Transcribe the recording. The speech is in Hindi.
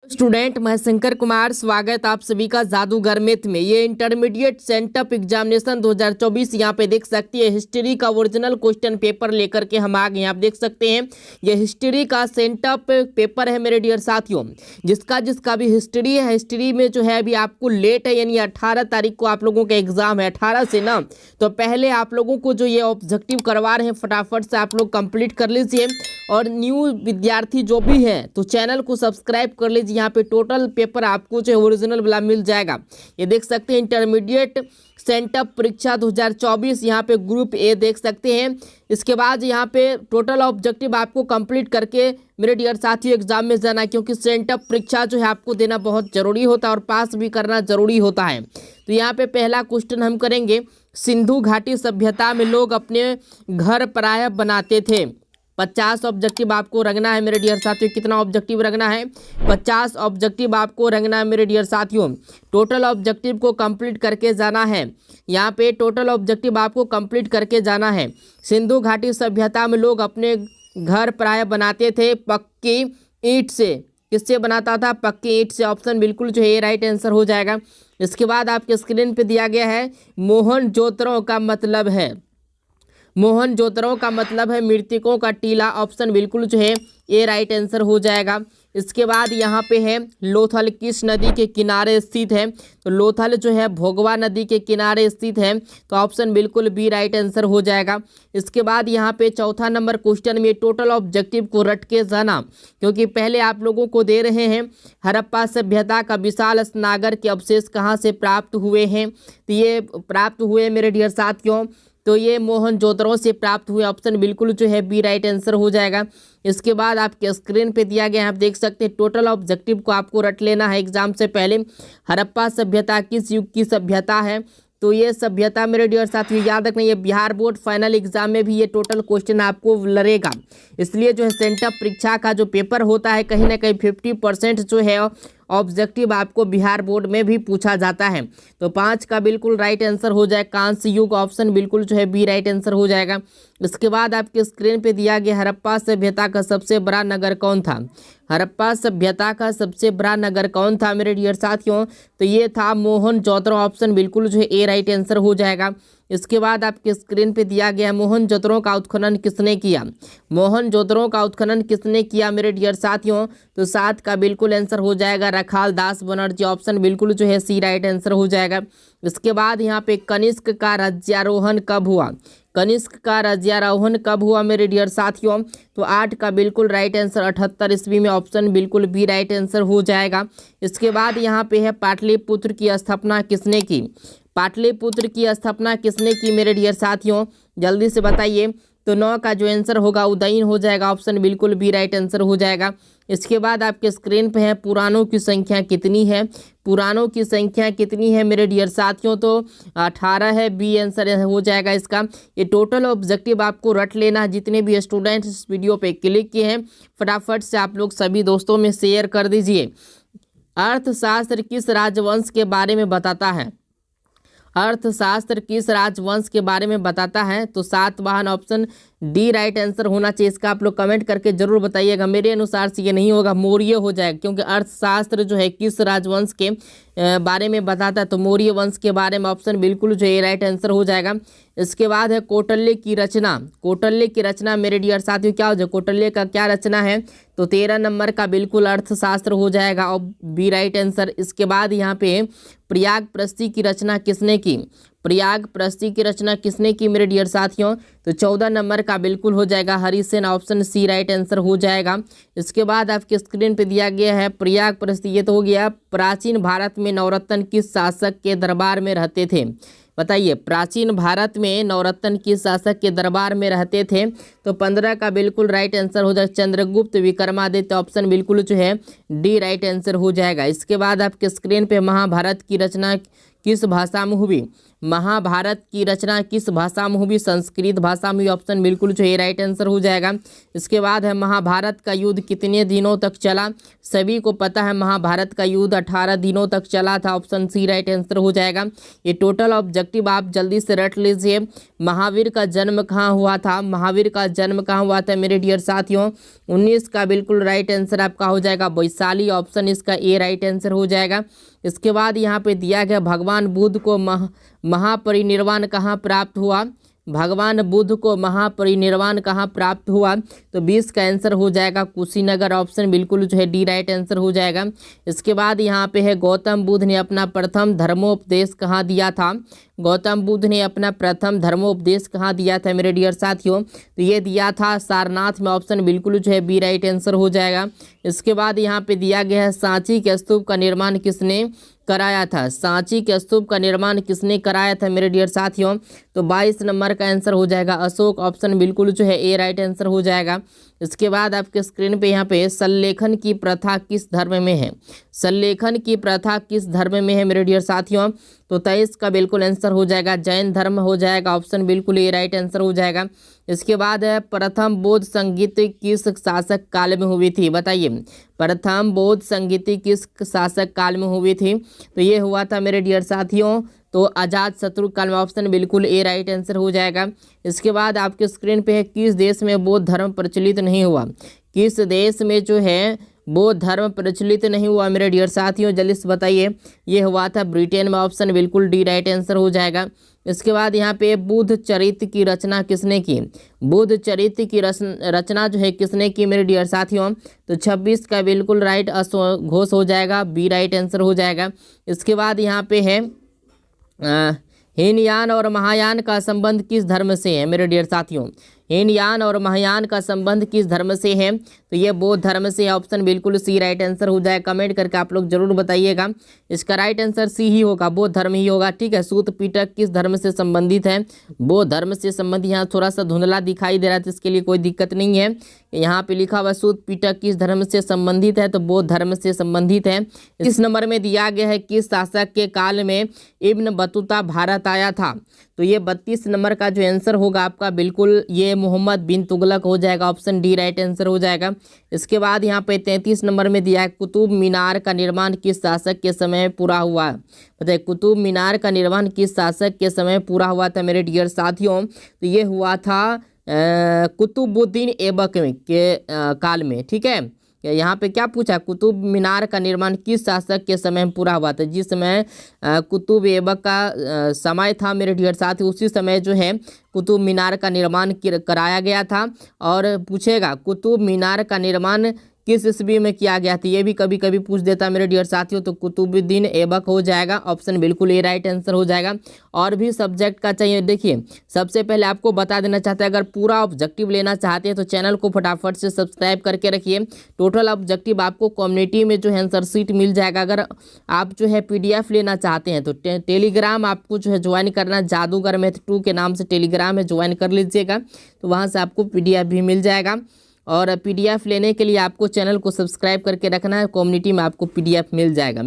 स्टूडेंट मैं शंकर कुमार, स्वागत आप सभी का जादूगर मैथ में। ये इंटरमीडिएट सेंटअप एग्जामिनेशन 2024 यहाँ पे देख सकते हैं हिस्ट्री का ओरिजिनल क्वेश्चन पेपर लेकर के हम आ गए। आप देख सकते हैं ये हिस्ट्री का सेंटअप पेपर है मेरे डियर साथियों। जिसका भी हिस्ट्री है, हिस्ट्री में जो है अभी आपको लेट है, यानी 18 तारीख को आप लोगों का एग्जाम है 18 से ना। तो पहले आप लोगों को जो ये ऑब्जेक्टिव करवा रहे हैं फटाफट से आप लोग कंप्लीट कर लीजिए। और न्यू विद्यार्थी जो भी है तो चैनल को सब्सक्राइब कर लीजिए। यहाँ पे टोटल पेपर आपको जो है ओरिजिनल वाला मिल जाएगा। ये देख सकते हैं इंटरमीडिएट सेंटअप परीक्षा 2024, यहाँ पे ग्रुप ए देख सकते हैं। इसके बाद यहाँ पे टोटल ऑब्जेक्टिव आपको कंप्लीट करके मेरे डियर साथियों एग्जाम में जाना है, क्योंकि सेंटअप परीक्षा जो है आपको देना बहुत जरूरी होता है और पास भी करना जरूरी होता है। तो यहाँ पे पहला क्वेश्चन हम करेंगे, सिंधु घाटी सभ्यता में लोग अपने घर प्रायः बनाते थे। 50 ऑब्जेक्टिव आपको रखना है मेरे डियर साथियों। कितना ऑब्जेक्टिव रखना है? 50 ऑब्जेक्टिव आपको रखना है मेरे डियर साथियों। टोटल ऑब्जेक्टिव को कंप्लीट करके जाना है। यहाँ पे टोटल ऑब्जेक्टिव आपको कंप्लीट करके जाना है। सिंधु घाटी सभ्यता में लोग अपने घर प्रायः बनाते थे पक्की ईंट से। किससे बनाता था? पक्की ईंट से। ऑप्शन बिल्कुल जो है ये राइट आंसर हो जाएगा। इसके बाद आपके स्क्रीन पे दिया गया है मोहनजोदड़ो का मतलब है। मोहनजोदड़ो का मतलब है मृतकों का टीला। ऑप्शन बिल्कुल जो है ये राइट आंसर हो जाएगा। इसके बाद यहाँ पे है लोथल किस नदी के किनारे स्थित है? तो लोथल जो है भोगवा नदी के किनारे स्थित है। तो ऑप्शन बिल्कुल बी राइट आंसर हो जाएगा। इसके बाद यहाँ पे चौथा नंबर क्वेश्चन में टोटल ऑब्जेक्टिव को रट के जाना, क्योंकि पहले आप लोगों को दे रहे हैं हड़प्पा सभ्यता का विशाल स्नागर के अवशेष कहाँ से प्राप्त हुए हैं? तो ये प्राप्त हुए मेरे डियर साथियों तो ये मोहनजोदड़ो से प्राप्त हुए। ऑप्शन बिल्कुल जो है बी राइट आंसर हो जाएगा। इसके बाद आपके स्क्रीन पे दिया गया है, आप देख सकते हैं टोटल ऑब्जेक्टिव को आपको रट लेना है एग्जाम से पहले। हड़प्पा सभ्यता किस युग की सभ्यता है? तो ये सभ्यता मेरे डियर साथियों याद रखना, ये बिहार बोर्ड फाइनल एग्जाम में भी ये टोटल क्वेश्चन आपको लड़ेगा। इसलिए जो है सेंटअप परीक्षा का जो पेपर होता है कहीं ना कहीं 50% जो है ऑब्जेक्टिव आपको बिहार बोर्ड में भी पूछा जाता है। तो 5 का बिल्कुल राइट आंसर हो जाए कांस्य युग। ऑप्शन बिल्कुल जो है बी राइट आंसर हो जाएगा। इसके बाद आपके स्क्रीन पे दिया गया हड़प्पा सभ्यता का सबसे बड़ा नगर कौन था? हड़प्पा सभ्यता का सबसे बड़ा नगर कौन था मेरे डियर साथियों? तो ये था मोहनजोदड़ो। ऑप्शन बिल्कुल जो है ए राइट आंसर हो जाएगा। इसके बाद आपके स्क्रीन पे दिया गया मोहनजोदड़ो का उत्खनन किसने किया? मोहनजोदड़ो का उत्खनन किसने किया मेरे डियर साथियों? तो 7 का बिल्कुल आंसर हो जाएगा रखाल दास बनर्जी। ऑप्शन बिल्कुल जो है सी राइट आंसर हो जाएगा। इसके बाद यहाँ पे कनिष्क का राज्यारोहण कब हुआ? कनिष्क का राज्यारोहण कब हुआ मेरे डियर साथियों? तो 8 का बिल्कुल राइट आंसर 78 ईस्वी में। ऑप्शन बिल्कुल बी राइट आंसर हो जाएगा। इसके बाद यहाँ पे है पाटलिपुत्र की स्थापना किसने की? पाटलिपुत्र की स्थापना किसने की मेरे डियर साथियों? जल्दी से बताइए। तो 9 का जो आंसर होगा उदयन हो जाएगा। ऑप्शन बिल्कुल बी राइट आंसर हो जाएगा। इसके बाद आपके स्क्रीन पे है पुराणों की संख्या कितनी है? पुराणों की संख्या कितनी है मेरे डियर साथियों? तो 18 है, बी आंसर हो जाएगा इसका। ये टोटल ऑब्जेक्टिव आपको रट लेना है। जितने भी स्टूडेंट्स इस वीडियो पे क्लिक किए हैं फटाफट से आप लोग सभी दोस्तों में शेयर कर दीजिए। अर्थशास्त्र किस राजवंश के बारे में बताता है? अर्थशास्त्र किस राजवंश के बारे में बताता है? तो Satavahana. Option D right answer होना चाहिए इसका। आप लोग कमेंट करके जरूर बताइएगा। मेरे अनुसार से ये नहीं होगा, मौर्य हो जाएगा, क्योंकि अर्थशास्त्र जो है किस राजवंश के बारे में बताता है? तो मौर्य वंश के बारे में। ऑप्शन बिल्कुल जो है राइट आंसर हो जाएगा। इसके बाद है कौटिल्य की रचना। कौटिल्य की रचना मेरे डियर साथियों क्या हो जाए? कौटिल्य का क्या रचना है? तो 13 नंबर का बिल्कुल अर्थशास्त्र हो जाएगा और बी राइट आंसर। इसके बाद यहाँ पे प्रयाग प्रस्ती की रचना किसने की? प्रयाग प्रस्ती की रचना किसने की मेरे डियर साथियों? तो 14 नंबर का बिल्कुल हो जाएगा हरिसेन। ऑप्शन सी राइट आंसर हो जाएगा। इसके बाद आपके स्क्रीन पे दिया गया है प्रयाग प्रस्ती, ये तो हो गया। प्राचीन भारत में नवरत्न किस शासक के दरबार में रहते थे? बताइए, प्राचीन भारत में नवरत्न किस शासक के दरबार में रहते थे? तो 15 का बिल्कुल राइट आंसर हो जाएगा चंद्रगुप्त विक्रमादित्य। ऑप्शन बिल्कुल जो है डी राइट आंसर हो जाएगा। इसके बाद आपके स्क्रीन पे महाभारत की रचना किस भाषा में हुई? महाभारत की रचना किस भाषा में हुई? संस्कृत भाषा में। ऑप्शन बिल्कुल जो है राइट आंसर हो जाएगा। इसके बाद है महाभारत का युद्ध कितने दिनों तक चला? सभी को पता है महाभारत का युद्ध 18 दिनों तक चला था। ऑप्शन सी राइट आंसर हो जाएगा। ये टोटल ऑब्जेक्टिव आप जल्दी से रट लीजिए। महावीर का जन्म कहाँ हुआ था? महावीर का जन्म कहाँ हुआ था मेरे डियर साथियों? 19 का बिल्कुल राइट आंसर आपका हो जाएगा वैशाली। ऑप्शन इसका ए राइट आंसर हो जाएगा। इसके बाद यहाँ पे दिया गया भगवान बुद्ध को महापरिनिर्वाण कहाँ प्राप्त हुआ? भगवान बुद्ध को महापरिनिर्वाण कहाँ प्राप्त हुआ? तो 20 का आंसर हो जाएगा कुशीनगर। ऑप्शन बिल्कुल जो है डी राइट आंसर हो जाएगा। इसके बाद यहाँ पे है गौतम बुद्ध ने अपना प्रथम धर्मोपदेश कहाँ दिया था? गौतम बुद्ध ने अपना प्रथम धर्मोपदेश कहाँ दिया था मेरे डियर साथियों? तो ये दिया था सारनाथ में। ऑप्शन बिल्कुल जो है बी राइट आंसर हो जाएगा। इसके बाद यहाँ पे दिया गया है सांची के स्तूप का निर्माण किसने कराया था? सांची के स्तूप का निर्माण किसने कराया था मेरे डियर साथियों? तो 22 नंबर का आंसर हो जाएगा अशोक। ऑप्शन बिल्कुल जो है ए राइट आंसर हो जाएगा। इसके बाद आपके स्क्रीन पे यहाँ पे सल्लेखन की प्रथा किस धर्म में है? सल्लेखन की प्रथा किस धर्म में है मेरे डियर साथियों? तो 23 का बिल्कुल आंसर हो जाएगा जैन धर्म हो जाएगा। ऑप्शन बिल्कुल ए राइट आंसर हो जाएगा। इसके बाद है प्रथम बौद्ध संगीत किस शासक काल में हुई थी? बताइए, प्रथम बौद्ध संगीत किस शासक काल में हुई थी? तो ये हुआ था मेरे डियर साथियों तो अजात शत्रु काल में। ऑप्शन बिल्कुल ए राइट आंसर हो जाएगा। इसके बाद आपके स्क्रीन पे है किस देश में बौद्ध धर्म प्रचलित नहीं हुआ? किस देश में जो है बौद्ध धर्म प्रचलित नहीं हुआ मेरे डियर साथियों? जल्दी से बताइए। ये हुआ था ब्रिटेन में। ऑप्शन बिल्कुल डी राइट आंसर हो जाएगा। इसके बाद यहाँ पे बुद्ध चरित्र की रचना किसने की? बुद्ध चरित्र की रचना जो है किसने की मेरे डियर साथियों? तो 26 का बिल्कुल राइट घोष हो जाएगा। बी राइट आंसर हो जाएगा। इसके बाद यहाँ पे है हीनयान और महायान का संबंध किस धर्म से है मेरे डियर साथियों? हीनयान और महायान का संबंध किस धर्म से है? तो ये बौद्ध धर्म से है। ऑप्शन बिल्कुल सी राइट आंसर हो जाए। कमेंट करके आप लोग जरूर बताइएगा। इसका राइट आंसर सी ही होगा, बौद्ध धर्म ही होगा। ठीक है। सूत पिटक किस धर्म से संबंधित है? बौद्ध धर्म से संबंधित। यहाँ थोड़ा सा धुंधला दिखाई दे रहा है तो इसके लिए कोई दिक्कत नहीं है। यहाँ पे लिखा हुआ सूत पिटक किस धर्म से संबंधित है? तो बौद्ध धर्म से संबंधित है। इस नंबर में दिया गया है किस शासक के काल में इब्न बतूता भारत आया था? तो ये 32 नंबर का जो आंसर होगा आपका बिल्कुल ये मोहम्मद बिन तुगलक हो जाएगा। ऑप्शन डी राइट आंसर हो जाएगा। इसके बाद यहाँ पे 33 नंबर में दिया है कुतुब मीनार का निर्माण किस शासक के समय पूरा हुआ? बताइए, कुतुब मीनार का निर्माण किस शासक के समय पूरा हुआ था मेरे डियर साथियों? तो ये हुआ था कुतुबुद्दीन ऐबक के काल में। ठीक है। यहाँ पे क्या पूछा? कुतुब मीनार का निर्माण किस शासक के समय में पूरा हुआ था? जिस समय कुतुब ऐबक का समय था मेरे डियर साथी, उसी समय जो है कुतुब मीनार का निर्माण कराया गया था। और पूछेगा कुतुब मीनार का निर्माण किस ईस्वी में किया गया था? ये भी कभी कभी पूछ देता मेरे डियर साथियों। तो कुतुबुद्दीन ऐबक हो जाएगा। ऑप्शन बिल्कुल ए राइट आंसर हो जाएगा। और भी सब्जेक्ट का चाहिए। देखिए, सबसे पहले आपको बता देना चाहते हैं, अगर पूरा ऑब्जेक्टिव लेना चाहते हैं तो चैनल को फटाफट से सब्सक्राइब करके रखिए। टोटल ऑब्जेक्टिव आपको कम्युनिटी में जो है आंसर शीट मिल जाएगा। अगर आप जो है PDF लेना चाहते हैं तो टेलीग्राम आपको जो है ज्वाइन करना, जादूगर मैथ 2 के नाम से टेलीग्राम है, ज्वाइन कर लीजिएगा। तो वहाँ से आपको PDF भी मिल जाएगा। और PDF लेने के लिए आपको चैनल को सब्सक्राइब करके रखना है। कम्युनिटी में आपको PDF मिल जाएगा।